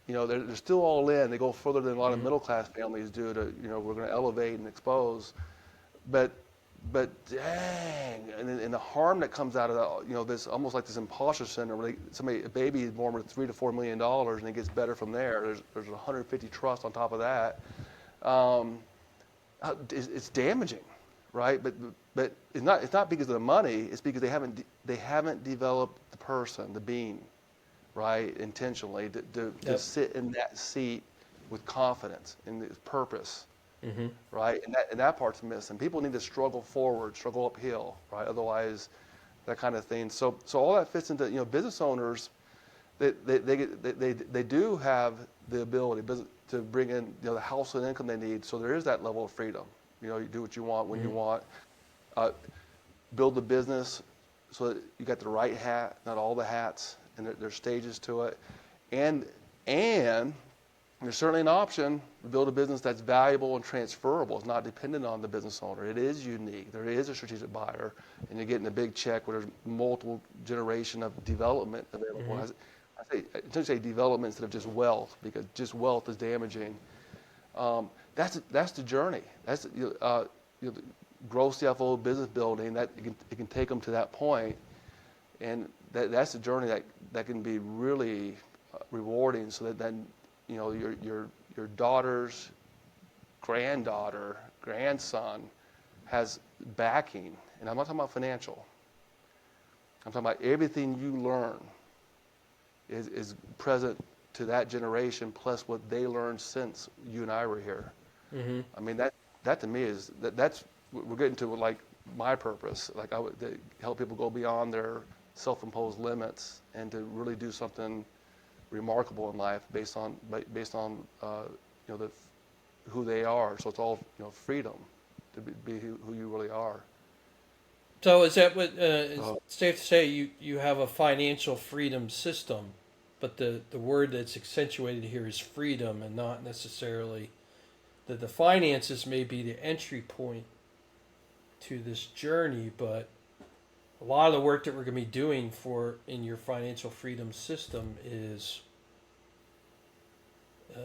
They're still all in. They go further than a lot of middle class families do. We're going to elevate and expose, but dang, and the harm that comes out of that, this almost like this imposter syndrome, where a baby is born with $3 to $4 million, and it gets better from there. There's 150 trusts on top of that. It's damaging, right? But it's not because of the money. It's because they haven't developed the person, the being, right, intentionally to sit in that seat with confidence and purpose. Right, and that part's missing. People need to struggle forward, struggle uphill, right? Otherwise, that kind of thing. So all that fits into business owners. They do have the ability to bring in the household income they need. So there is that level of freedom. You do what you want when you want. Build the business so that you got the right hat, not all the hats, and there's stages to it. And there's certainly an option to build a business that's valuable and transferable. It's not dependent on the business owner. It is unique. There is a strategic buyer, and you're getting a big check where there's multiple generation of development available. I tend to say development instead of just wealth, because just wealth is damaging. That's the journey. That's the growth CFO business building. That it can take them to that point, and that's the journey that can be really rewarding. So that then, your daughter's granddaughter, grandson has backing. And I'm not talking about financial. I'm talking about everything you learn is present to that generation, plus what they learned since you and I were here. I mean, that to me that's we're getting to, like, my purpose. Like, I would to help people go beyond their self-imposed limits and to really do something remarkable in life based on who they are. So it's all freedom to be who you really are. So is that what it's safe to say you have a financial freedom system but the word that's accentuated here is freedom, and not necessarily that the finances may be the entry point to this journey, but a lot of the work that we're going to be doing in your financial freedom system is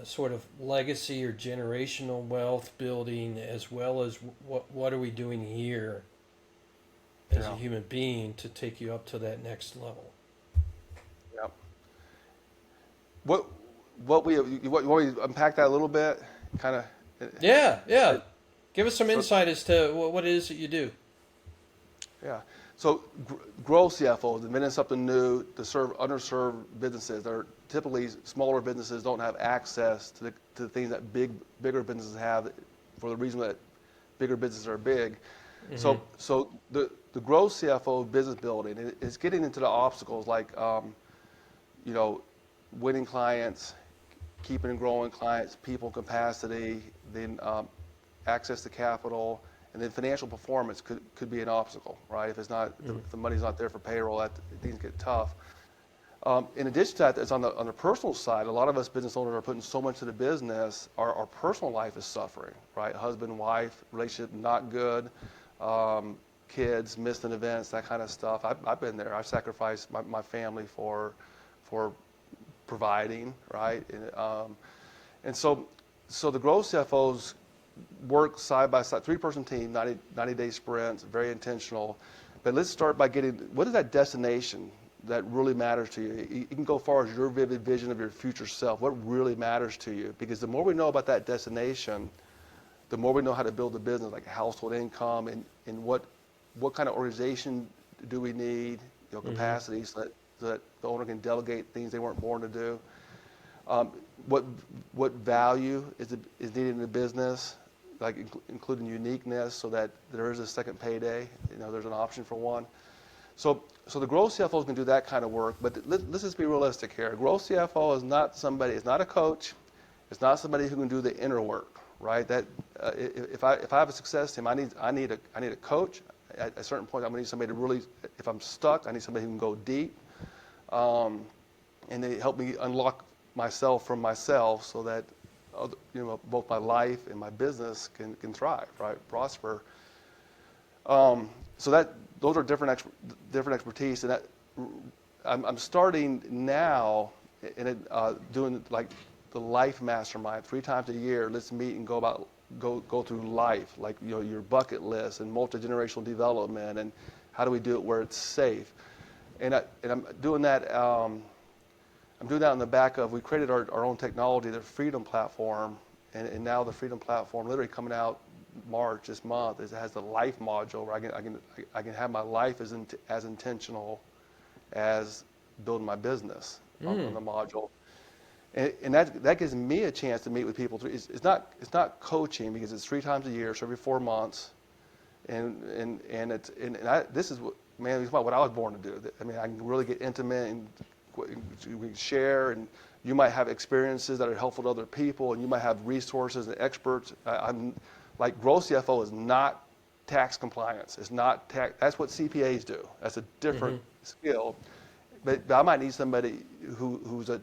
sort of legacy or generational wealth building, as well as what are we doing here as a human being to take you up to that next level. Yeah. What we you want me to unpack that a little bit, kind of. Yeah. Give us some insight as to what it is that you do. Yeah. So grow CFOs, inventing something new to serve underserved businesses. They're typically smaller businesses don't have access to the things that bigger businesses have, for the reason that bigger businesses are big. Mm-hmm. So the grow CFO business building is getting into the obstacles like winning clients, keeping and growing clients, people capacity, then access to capital, and then financial performance could be an obstacle, right? If it's not, if the money's not there for payroll, things get tough. In addition to that, it's on the personal side. A lot of us business owners are putting so much into the business, our personal life is suffering, right? Husband, wife, relationship not good, kids, missing events, that kind of stuff. I've been there. I've sacrificed my family for providing, right? And so the growth CFOs work side by side, 3-person team, 90-day sprints, very intentional. But let's start by getting, what is that destination that really matters to you? You can go as far as your vivid vision of your future self. What really matters to you? Because the more we know about that destination, the more we know how to build a business, like household income, and what kind of organization do we need, capacity, so that the owner can delegate things they weren't born to do. What value is needed in the business, like including uniqueness, so that there is a second payday. There's an option for one. So the growth CFO can do that kind of work, but let's just be realistic here. A growth CFO is not somebody, it's not a coach, it's not somebody who can do the inner work, right? That if I have a success team, I need a coach. At a certain point, I'm gonna need somebody to really, if I'm stuck, I need somebody who can go deep, and they help me unlock myself from myself, so that both my life and my business can thrive, right? Prosper. So those are different expertise, and that I'm starting now in doing like the life mastermind 3 times a year. Let's meet and go through life, like your bucket list and multi-generational development, and how do we do it where it's safe. And I'm doing that. I'm doing that on the back of, we created our own technology, the Freedom Platform, and now the Freedom Platform, literally coming out March this month, it has the life module where I can have my life as intentional as building my business on the module. And that gives me a chance to meet with people. It's not coaching, because it's 3 times a year, so every 4 months, this is what I was born to do. I mean, I can really get intimate, and we can share, and you might have experiences that are helpful to other people, and you might have resources and experts. I'm like, growth CFO is not tax compliance. It's not tax. That's what CPAs do. That's a different skill. But I might need somebody who's a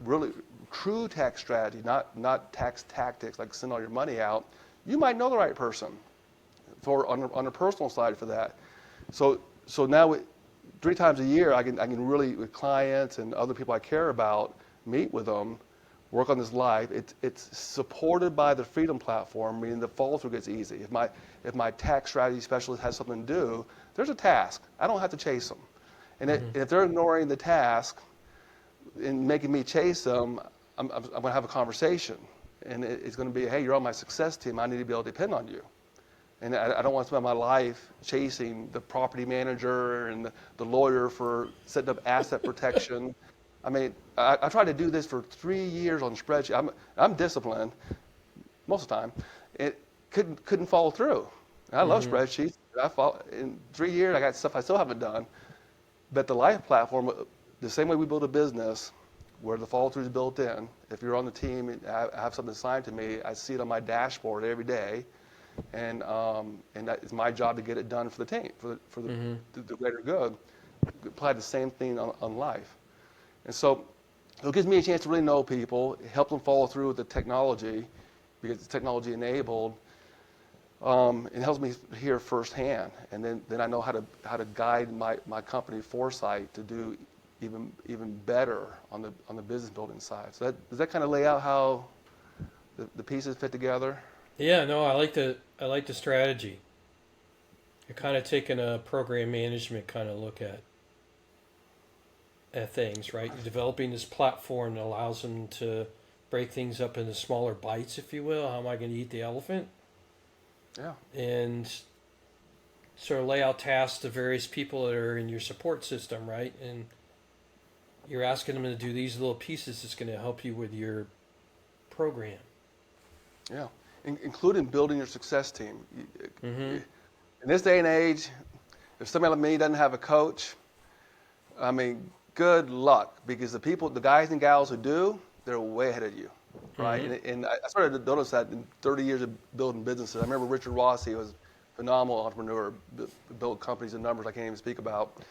really true tax strategy, not tax tactics, like send all your money out. You might know the right person on a personal side for that. So now 3 times a year, I can really, with clients and other people I care about, meet with them, work on this live. It's supported by the Freedom Platform, meaning the follow through gets easy. If my tax strategy specialist has something to do, there's a task. I don't have to chase them. And if they're ignoring the task and making me chase them, I'm going to have a conversation. And it's going to be, hey, you're on my success team. I need to be able to depend on you. And I don't want to spend my life chasing the property manager and the lawyer for setting up asset protection. I mean, I tried to do this for 3 years on spreadsheet. I'm disciplined most of the time. It couldn't follow through. And I love spreadsheets. In 3 years, I got stuff I still haven't done. But the Life Platform, the same way we build a business, where the follow through is built in. If you're on the team and I have something assigned to me, I see it on my dashboard every day. And that is my job to get it done for the team, for the greater good. Apply the same thing on life. And so So it gives me a chance to really know people, help them follow through with the technology, because it's technology enabled. It helps me hear firsthand, and then I know how to guide my company Foresight to do even better on the business building side. So does that kind of lay out how the pieces fit together? Yeah, no, I like the strategy. You're kind of taking a program management kind of look at things, right? You're developing this platform that allows them to break things up into smaller bites, if you will. How am I going to eat the elephant? Yeah. And sort of lay out tasks to various people that are in your support system, right? And you're asking them to do these little pieces that's going to help you with your program. Yeah. Including building your success team. Mm-hmm. In this day and age, if somebody like me doesn't have a coach, I mean, good luck, because the guys and gals who do, they're way ahead of you, right? Mm-hmm. And I started to notice that in 30 years of building businesses. I remember Richard Rossi was a phenomenal entrepreneur, built companies and numbers I can't even speak about.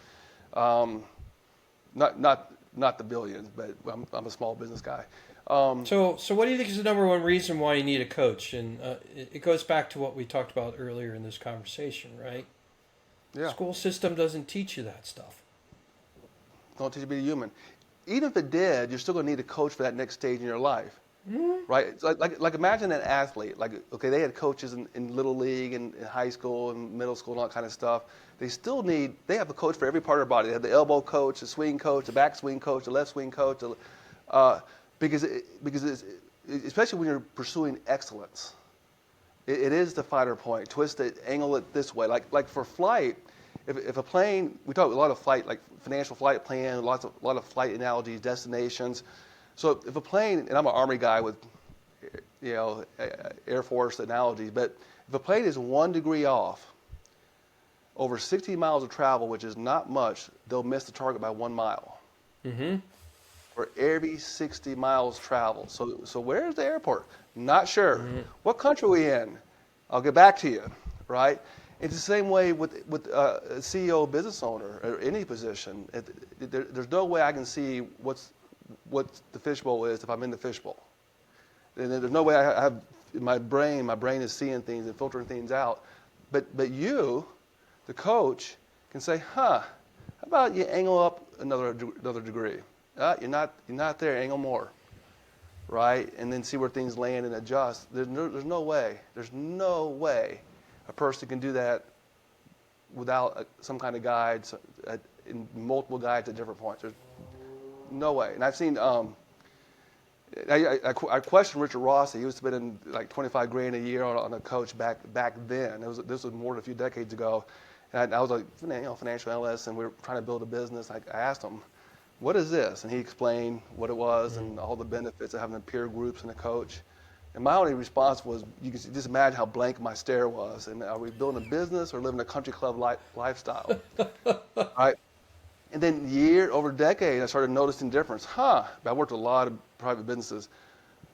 Not the billions, but I'm a small business guy. So what do you think is the number one reason why you need a coach? And it goes back to what we talked about earlier in this conversation, right? Yeah, School system doesn't teach you that stuff. don't teach you to be human. Even if it did, you're still going to need a coach for that next stage in your life. Right? It's like imagine an athlete. Like, okay, they had coaches in little league and in high school and middle school and all that kind of stuff. They have a coach for every part of their body. They have the elbow coach, the swing coach, the back swing coach, the left swing coach, because it's, especially when you're pursuing excellence, it is the fighter point. Twist it, angle it this way. Like for flight, if a plane, we talk a lot of flight, like financial flight plan, a lot of flight analogies, destinations. So if a plane, and I'm an Army guy with, Air Force analogies, but if a plane is 1 degree off, over 60 miles of travel, which is not much, they'll miss the target by 1 mile. Mm-hmm. For every 60 miles traveled. So where's the airport? Not sure. Mm-hmm. What country are we in? I'll get back to you, right? It's the same way with a CEO, business owner, or any position. There's no way I can see what the fishbowl is if I'm in the fishbowl. And there's no way I have in my brain is seeing things and filtering things out. But you, the coach, can say, how about you angle up another degree? You're not there, angle more, right? And then see where things land and adjust. There's no way a person can do that without some kind of guide, in multiple guides at different points. There's no way. And I've seen, I questioned Richard Rossi. He was spending like $25 grand a year on a coach back then. This was more than a few decades ago. And I was like, financial analyst, and we were trying to build a business. I asked him, what is this? And he explained what it was and all the benefits of having the peer groups and a coach. And my only response was, you can just imagine how blank my stare was. And are we building a business or living a country club lifestyle? Right? And then over decades, I started noticing difference. I worked with a lot of private businesses.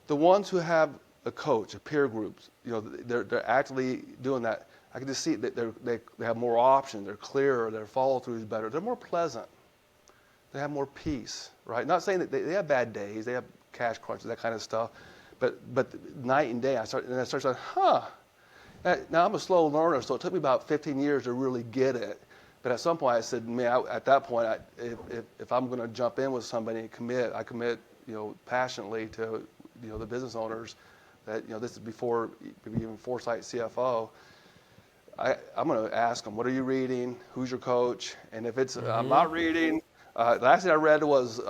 The ones who have a coach, a peer groups, they're actively doing that. I can just see that they have more options. They're clearer. Their follow through is better. They're more pleasant. They have more peace, right? Not saying that they have bad days. They have cash crunches, that kind of stuff. But night and day, I started saying, Now I'm a slow learner, so it took me about 15 years to really get it. But at some point, I said, man, at that point, if I'm going to jump in with somebody and commit, I commit, passionately to, the business owners. That this is before even Foresight CFO. I'm going to ask them, what are you reading? Who's your coach? And if it's I'm not reading, the last thing I read was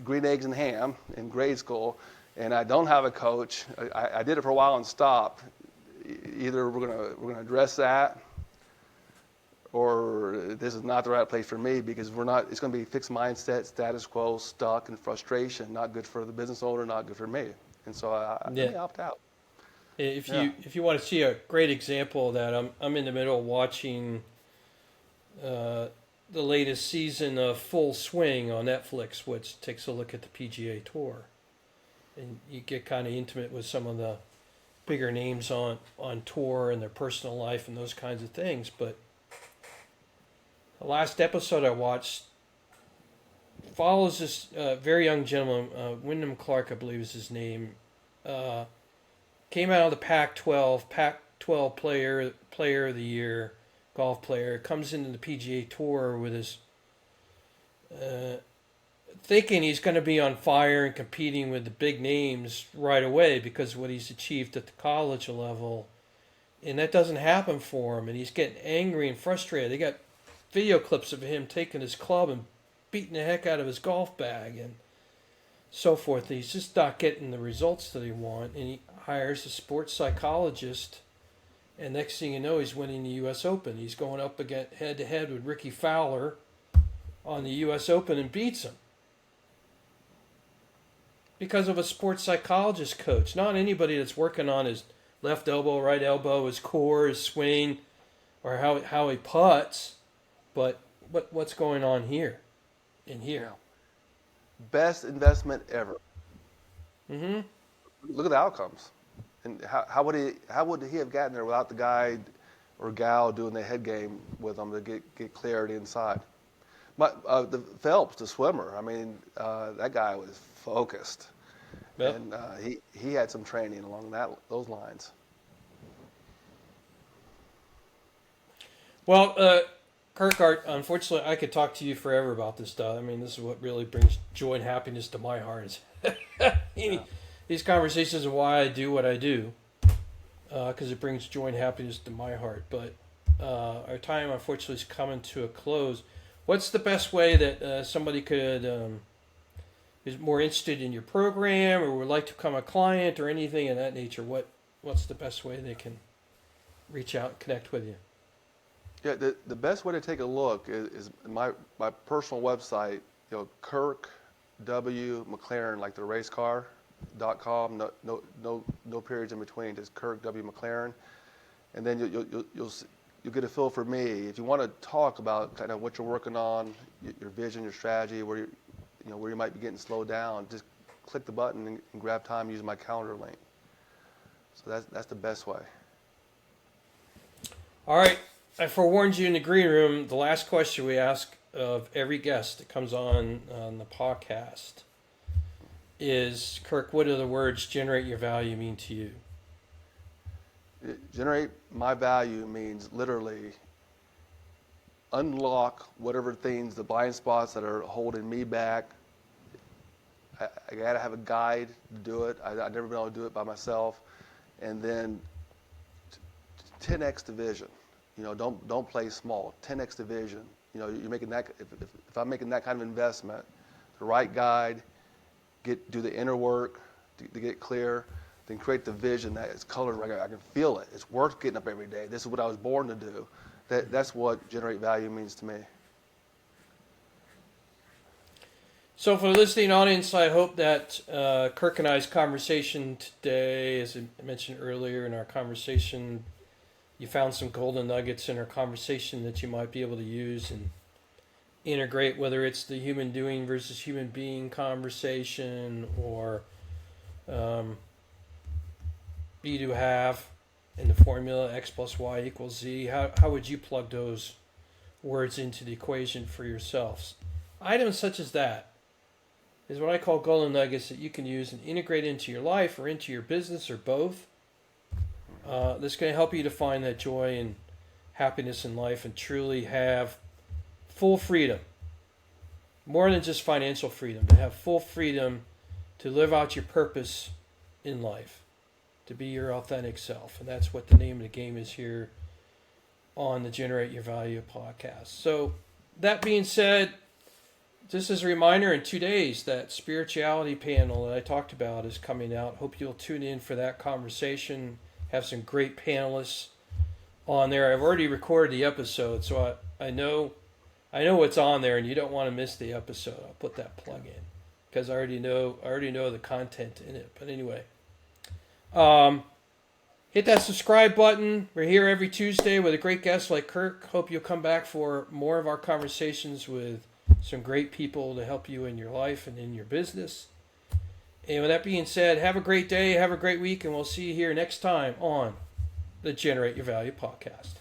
Green Eggs and Ham in grade school, and I don't have a coach. I did it for a while and stopped. Either we're gonna address that, or this is not the right place for me, because it's going to be fixed mindset, status quo, stuck, and frustration. Not good for the business owner, not good for me. And so I may opt out. If you want to see a great example of that, I'm in the middle of watching the latest season of Full Swing on Netflix, which takes a look at the PGA Tour, and you get kind of intimate with some of the bigger names on tour and their personal life and those kinds of things. But the last episode I watched, follows this very young gentleman, Wyndham Clark, I believe is his name. Came out of the Pac-12 player of the year, golf player. Comes into the PGA Tour with his thinking he's going to be on fire and competing with the big names right away because of what he's achieved at the college level. And that doesn't happen for him, and he's getting angry and frustrated. They got video clips of him taking his club and beating the heck out of his golf bag and so forth. He's just not getting the results that he wants, and he hires a sports psychologist, and next thing you know, he's winning the U.S. Open. He's going up against head-to-head with Ricky Fowler on the U.S. Open and beats him because of a sports psychologist coach, not anybody that's working on his left elbow, right elbow, his core, his swing, or how he putts, but what's going on here and here. Best investment ever. Mm-hmm. Look at the outcomes. And how would he have gotten there without the guy or gal doing the head game with him to get clarity inside? The Phelps, the swimmer, I mean, that guy was focused. Yep. And he had some training along those lines. Well, Kirk, unfortunately, I could talk to you forever about this stuff. I mean, this is what really brings joy and happiness to my heart. These conversations are why I do what I do, because it brings joy and happiness to my heart. But our time, unfortunately, is coming to a close. What's the best way that somebody could is more interested in your program or would like to become a client or anything of that nature? What's the best way they can reach out and connect with you? Yeah, the best way to take a look is my personal website, Kirk W McLaren, like the race car.com. No periods in between, just Kirk W McLaren, and then you'll get a feel for me. If you want to talk about kind of what you're working on, your vision, your strategy, where you might be getting slowed down, just click the button and grab time using my calendar link. So that's the best way. All right. I forewarned you in the green room, the last question we ask of every guest that comes on the podcast is, Kirk, what do the words generate your value mean to you? Generate my value means literally unlock whatever things, the blind spots that are holding me back. I got to have a guide to do it. I've never been able to do it by myself. And then 10x the vision. Don't play small. 10x the vision. You're making that. If I'm making that kind of investment, the right guide, do the inner work to get clear, then create the vision that is colored right. I can feel it. It's worth getting up every day. This is what I was born to do. That's what generate value means to me. So for the listening audience, I hope that Kirk and I's conversation today, as I mentioned earlier in our conversation, you found some golden nuggets in our conversation that you might be able to use and integrate, whether it's the human doing versus human being conversation or be to have in the formula X plus Y equals Z. How would you plug those words into the equation for yourselves? Items such as that is what I call golden nuggets that you can use and integrate into your life or into your business or both. That's going to help you to find that joy and happiness in life and truly have full freedom. More than just financial freedom, to have full freedom to live out your purpose in life, to be your authentic self. And that's what the name of the game is here on the Generate Your Value podcast. So that being said, just as a reminder, in 2 days, that spirituality panel that I talked about is coming out. Hope you'll tune in for that conversation. Have some great panelists on there. I've already recorded the episode, so I know what's on there, and you don't want to miss the episode. I'll put that plug in because I already know the content in it. But anyway, hit that subscribe button. We're here every Tuesday with a great guest like Kirk. Hope you'll come back for more of our conversations with some great people to help you in your life and in your business. And with that being said, have a great day, have a great week, and we'll see you here next time on the Generate Your Value podcast.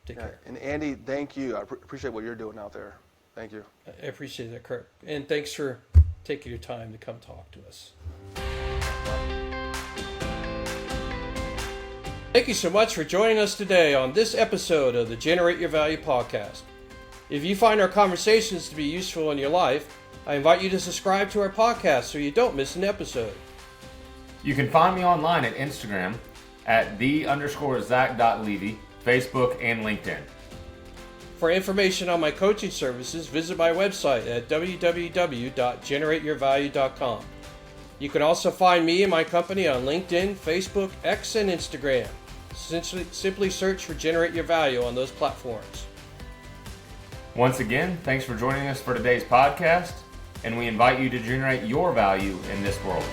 Take care. And Andy, thank you. I appreciate what you're doing out there. Thank you. I appreciate that, Kirk. And thanks for taking your time to come talk to us. Thank you so much for joining us today on this episode of the Generate Your Value podcast. If you find our conversations to be useful in your life, I invite you to subscribe to our podcast so you don't miss an episode. You can find me online at Instagram at _Zach.Levy, Facebook, and LinkedIn. For information on my coaching services, visit my website at www.generateyourvalue.com. You can also find me and my company on LinkedIn, Facebook, X, and Instagram. Simply search for Generate Your Value on those platforms. Once again, thanks for joining us for today's podcast, and we invite you to generate your value in this world.